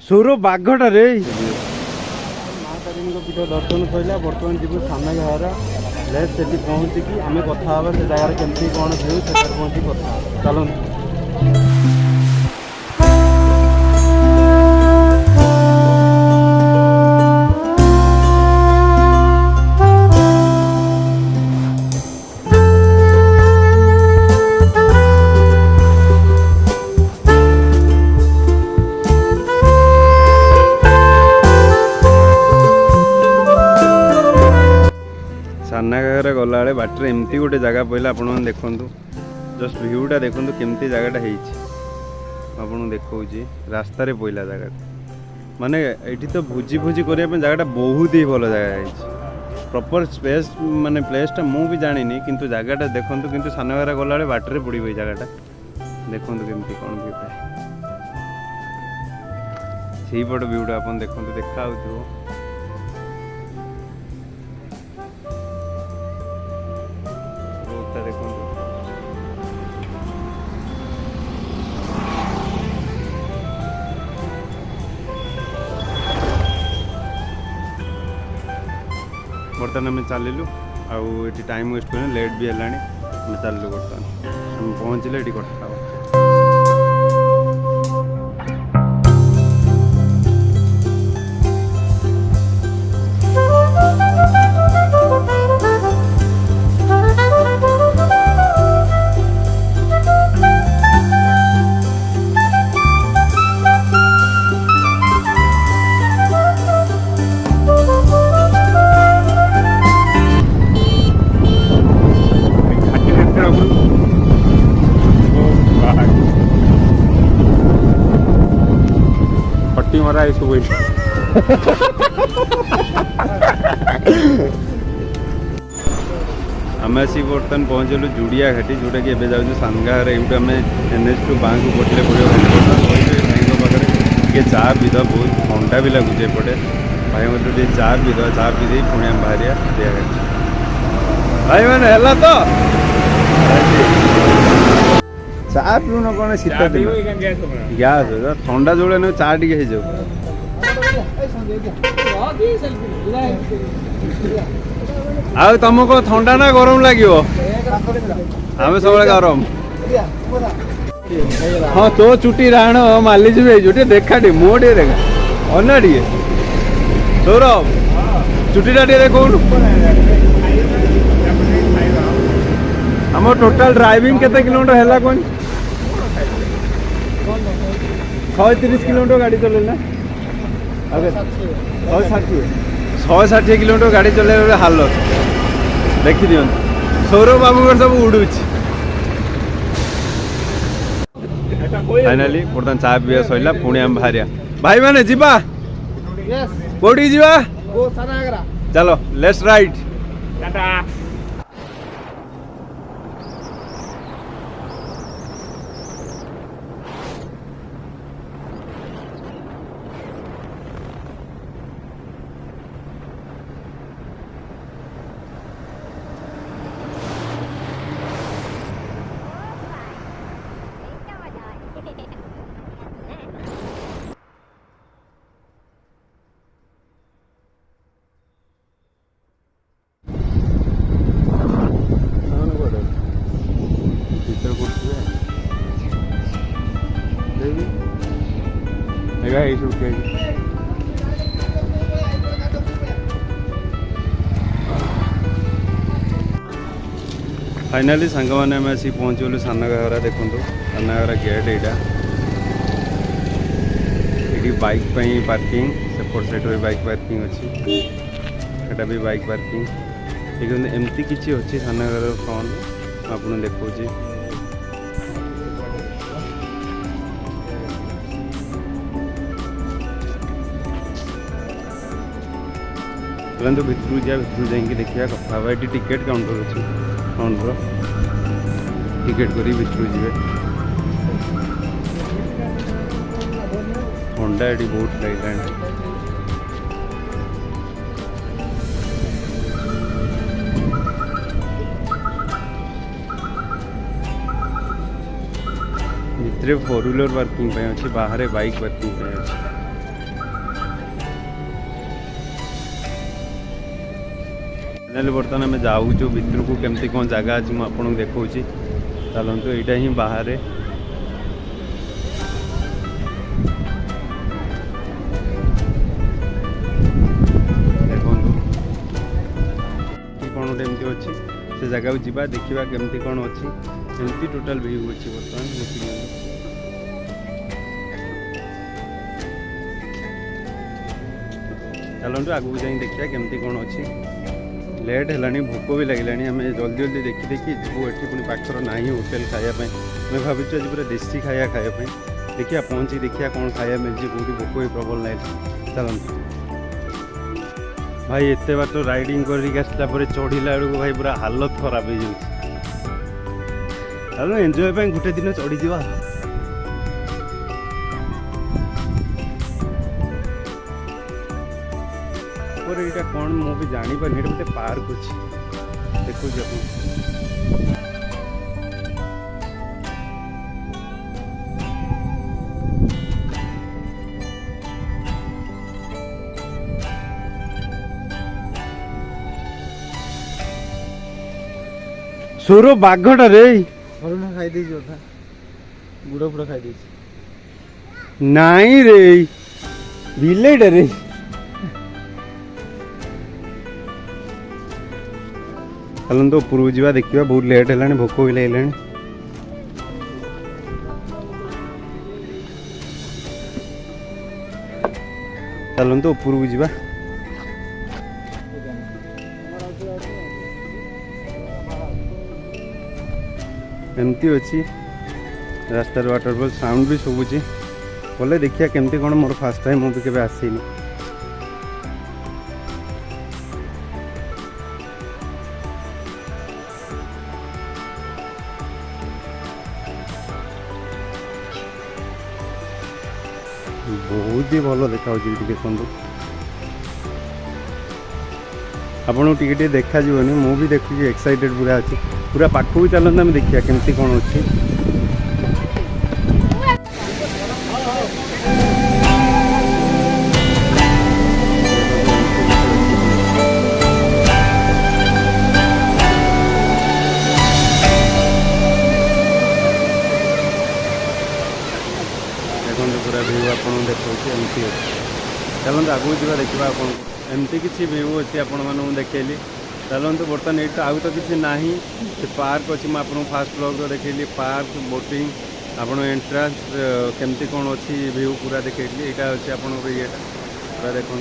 ସୌର ବାଘଟାରେ ମା ତାରିଣୀଙ୍କ ପୀଠ ଦର୍ଶନ ସରିଲା। ବର୍ତ୍ତମାନ ଯିବୁ ସାନ ଘାଗରା। ଲେଟ୍ ସେଠି ପହଞ୍ଚିକି ଆମେ କଥା ହେବା ସେ ଜାଗାରେ କେମିତି କ'ଣ ଭିଉ ସେଠାରେ ପହଞ୍ଚି କଥା ହେବା। ଚାଲନ୍ତୁ। साना घागरा गला बेले बाटर एमती गोटे जगह पहले आपण देखु जस्ट भ्यूटा देखु केमती जगहटा आपन देखा रास्तार पहला जगह माने ये तो भोजी भोजी करने जगहटा बहुत ही भल जगह प्रॉपर स्पेस माने प्लेसटा मु भी जानी किंतु जगहटा देखु किंतु साना घागरा गला बेले बाटर पड़ो ये जगहटा देखु केमती कौन भ्यूटा से पट भ्यूटा आप देखो देखा बर्तमान आम चलू आठ टाइम वेस्ट कर लेट भी है चलू बर्तमान आम पहुँचले ये कथा मरा सब आम आसिक बर्तमान पहुँचलु जुड़िया घाटी जोटा कि जाऊँ सानघागरा यूट आम NH2 बाँक पटले पड़ो भाई पाखे चा पीद बहुत ठंडा भी लगुच एपटे भाई मतलब चा पीद चा पीदे पुणी आम बाहर दिया भाई मैंने है तो चा पीउन कौन शीत दिन गैस ठंडा जो न चा टे तुमको ठंडा ना गरम लगे आम सब गरम हाँ तो चुटी राण माली जी देखा टे मो टे देखा अना टे सौरभ चुटीटा टे देखो आम टोटाल ड्राइविंग केते किलोमीटर है कौन 130 किलोमीटर गाड़ी चलेना 160 किलोमीटर गाड़ी चल हालत देखी दिखते सौरभ बाबू सब उड़ू फाइनाली बर्तमान चा पीवा सरला पुणी आम बाहर भाई मैंने जीवा कौटी जीवा चलो लेट्स राइड फाइनाली सांग मैंने आम आसिक पहुँचलु साना घागरा देखो साना घागरा गेट ये बाइक पार्किंग सेपट साइड बाइक पार्किंग अच्छी एटा भी बाइक पार्किंग देखते एमती किसी अच्छी साना घागरा फ्रंट आपको देखा तो भितर जा भितर जाइए देखा कथा ये टिकेट काउंटर अच्छी फ्रंट टिकेट कर भितर जी ठंडा ये बहुत लगे भितर 4 व्हीलर पार्किंग अच्छी बाहर बाइक पार्किंग अच्छी फाइनाली बर्तमान आम जाऊँ भितर को केमती कौन जगह अच्छी मुझे आपको देखा चलतु यहाँ ही बाहर देखो कि कौन गोटे एमती अच्छी से जगह को जीवा देखा केमती कौन अच्छी एमती टोटाल व्यू अच्छी बर्तमान चलतु आगू जाए देखिए केमती कौन अच्छी लेट है भोक भी लगे आम जल्दी जल्दी देखी देखी जीवु ये पुणी पाखर ना होटेल खायापी मैं भावुँ आज पूरा देसी खाया खायापी देखिए पहुँची देखिए कौन खाया मिलती कौटी भोक भी प्रबल लगे चलते भाई एत बाट राइडिंग करसला चढ़ला बेलू भाई पूरा हालत खराब हो जाए एंजॉय गोटे दिन चढ़ी जा यहाँ कौन मुझे जापार गोटे पार्क अच्छी देखो सोरो बाघटा रे खाई गुड़ फुड़ खाई नाई रे बिलेटा रे चलते उपरକୁ ଯିବା ଦେଖିବା बहुत लेट है भोक भी लगे चलते उपरକୁ ଯିବା एमती अच्छी रास्तार वाटरफॉल साउंड भी शुभुची बोले देखिए केमती कौन मोर फास्ट टाइम मुझे केवे आसीनी बहुत ही भल देखा देखु आपको टे देखा जीवनी मु भी देखुची एक्साइटेड पूरा अच्छी पूरा पाखु चलते आम देखिए केमती कौन अच्छी देखो पूरा व्यू आप देखा एमती अच्छी चलते आगू जा देखा आप एमती किसी व्यू अच्छी आपण मैं देखली चलते बर्तमान ये आउ तो किसी ना से पार्क अच्छी मुझे आपको फास्ट ब्लॉग देखली पार्क बोटिंग आपण एंट्रांस केमती कौन अच्छी व्यू पूरा देखली यहाँ अच्छे आप ये पूरा देखो